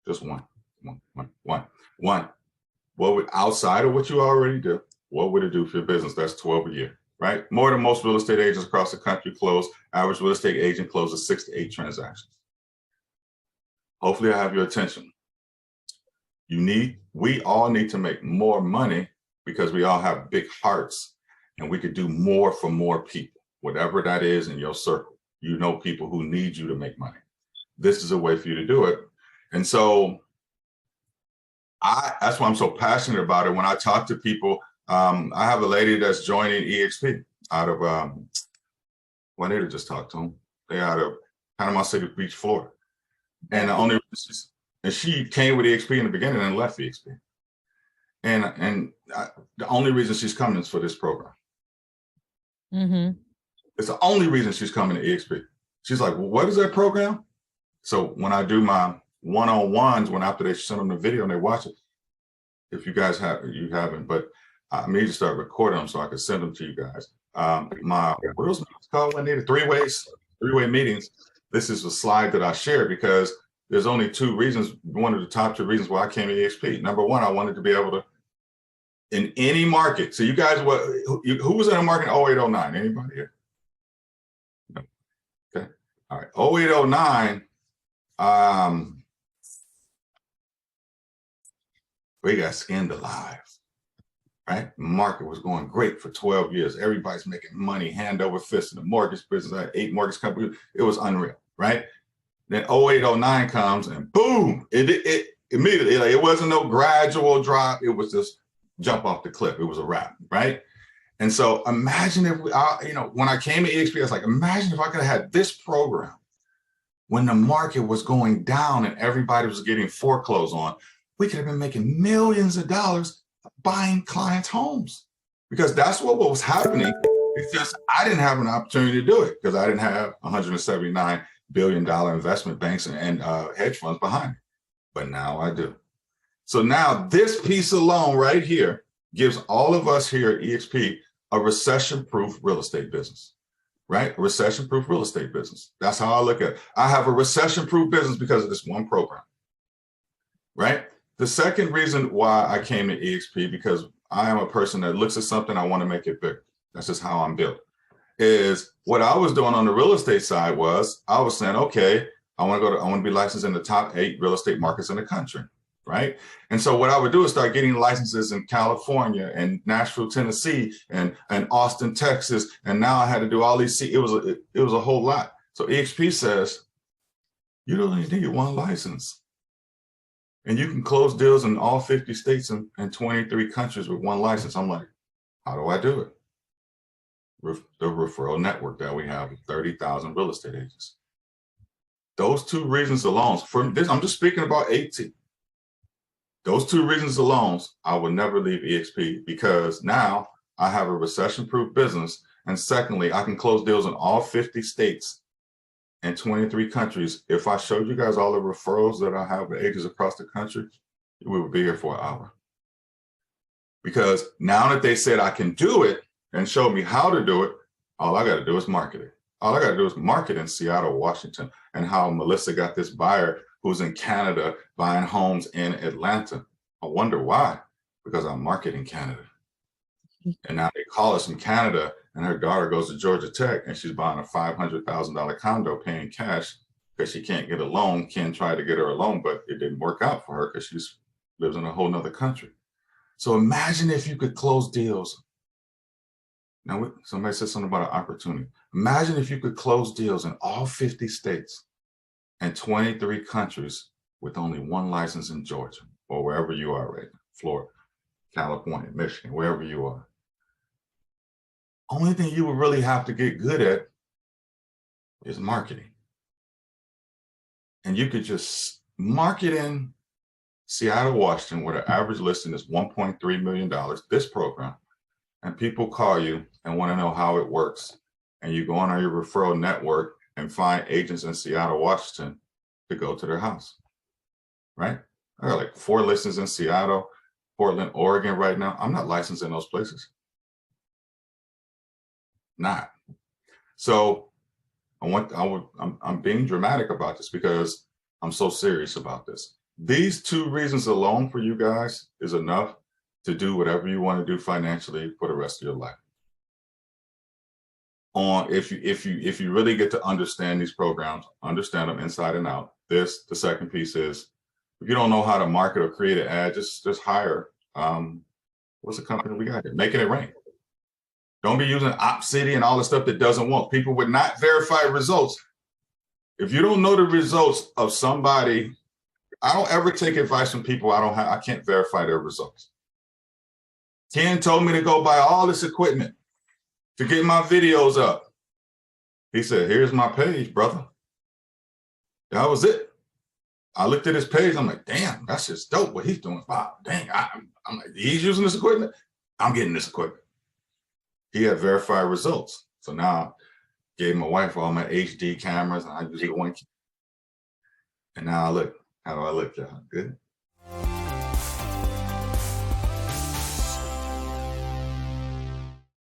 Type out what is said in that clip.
Just one. What would, outside of what you already do, what would it do for your business? That's 12 a year, right? More than most real estate agents across the country close. Average real estate agent closes 6 to 8 transactions. Hopefully I have your attention. We all need to make more money because we all have big hearts and we could do more for more people, whatever that is in your circle. You know people who need you to make money. This is a way for you to do it. And so that's why I'm so passionate about it. When I talk to people, I have a lady that's joining EXP out of, Juanita just talked to them. They're out of Panama City Beach, Florida. And she came with EXP in the beginning and left EXP. And the only reason she's coming is for this program. Mm-hmm. It's the only reason she's coming to EXP. She's like, well, what is that program? So when I do my one-on-ones, after they send them the video and they watch it, if you guys you haven't, but I need to start recording them so I can send them to you guys. My what was it called? I needed three-way meetings. This is a slide that I shared because there's only 2 reasons. One of the top 2 reasons why I came to EXP. Number one, I wanted to be able to, in any market. So you guys, who was in a market in 08, 09? Anybody here? No. Okay. All right. 08, 09. We got skinned alive, right? The market was going great for 12 years. Everybody's making money hand over fist in the mortgage business. I had 8 mortgage companies. It was unreal, right? Then 08, 09 comes and boom, it immediately, like, it wasn't no gradual drop. It was just jump off the cliff. It was a wrap, right? And so imagine if, when I came to EXP, I was like, imagine if I could have had this program when the market was going down and everybody was getting foreclosed on. We could have been making millions of dollars buying clients' homes, because that's what was happening. It's just I didn't have an opportunity to do it because I didn't have $179 billion investment banks and hedge funds behind me. But now I do. So now this piece alone right here gives all of us here at EXP a recession-proof real estate business, right? A recession-proof real estate business. That's how I look at it. I have a recession-proof business because of this one program, right? The second reason why I came to EXP, because I am a person that looks at something, I want to make it bigger. That's just how I'm built. Is what I was doing on the real estate side was I was saying, okay, I want to be licensed in the top 8 real estate markets in the country, right? And so what I would do is start getting licenses in California and Nashville, Tennessee, and Austin, Texas, and now I had to do all these. It was a whole lot. So EXP says you don't need 1 license. And you can close deals in all 50 states and 23 countries with 1 license. I'm like, how do I do it? The referral network that we have with 30,000 real estate agents. Those 2 reasons alone, for this, I'm just speaking about 18. Those 2 reasons alone, I will never leave EXP because now I have a recession-proof business. And secondly, I can close deals in all 50 states and 23 countries. If I showed you guys all the referrals that I have with agents across the country, we would be here for an hour. Because now that they said I can do it and show me how to do it, all I got to do is market it. All I got to do is market in Seattle, Washington, and how Melissa got this buyer who's in Canada buying homes in Atlanta. I wonder why, because I'm marketing Canada. And now they call us from Canada, and her daughter goes to Georgia Tech, and she's buying a $500,000 condo paying cash because she can't get a loan. Ken tried to get her a loan, but it didn't work out for her because she lives in a whole nother country. So imagine if you could close deals. Now, somebody said something about an opportunity. Imagine if you could close deals in all 50 states and 23 countries with only 1 license in Georgia or wherever you are right now, Florida, California, Michigan, wherever you are. Only thing you would really have to get good at is marketing. And you could just market in Seattle, Washington, where the average listing is $1.3 million, this program, and people call you and want to know how it works. And you go on your referral network and find agents in Seattle, Washington to go to their house, right? I got like 4 listings in Seattle, Portland, Oregon right now. I'm not licensed in those places. Not. So I'm being dramatic about this because I'm so serious about this. These two reasons alone for you guys is enough to do whatever you want to do financially for the rest of your life. If you really get to understand these programs, understand them inside and out. The second piece is, if you don't know how to market or create an ad, just hire what's the company we got here? Making It Rain. Don't be using OpCity and all the stuff that doesn't work. People with not verified results. If you don't know the results of somebody, I don't ever take advice from people I can't verify their results. Ken told me to go buy all this equipment to get my videos up. He said, here's my page, brother. That was it. I looked at his page. I'm like, damn, that's just dope what he's doing. Wow, dang, I'm like, he's using this equipment. I'm getting this equipment. He had verified results. So now I gave my wife all my HD cameras, and I use the one. And now I look, how do I look, y'all? Good.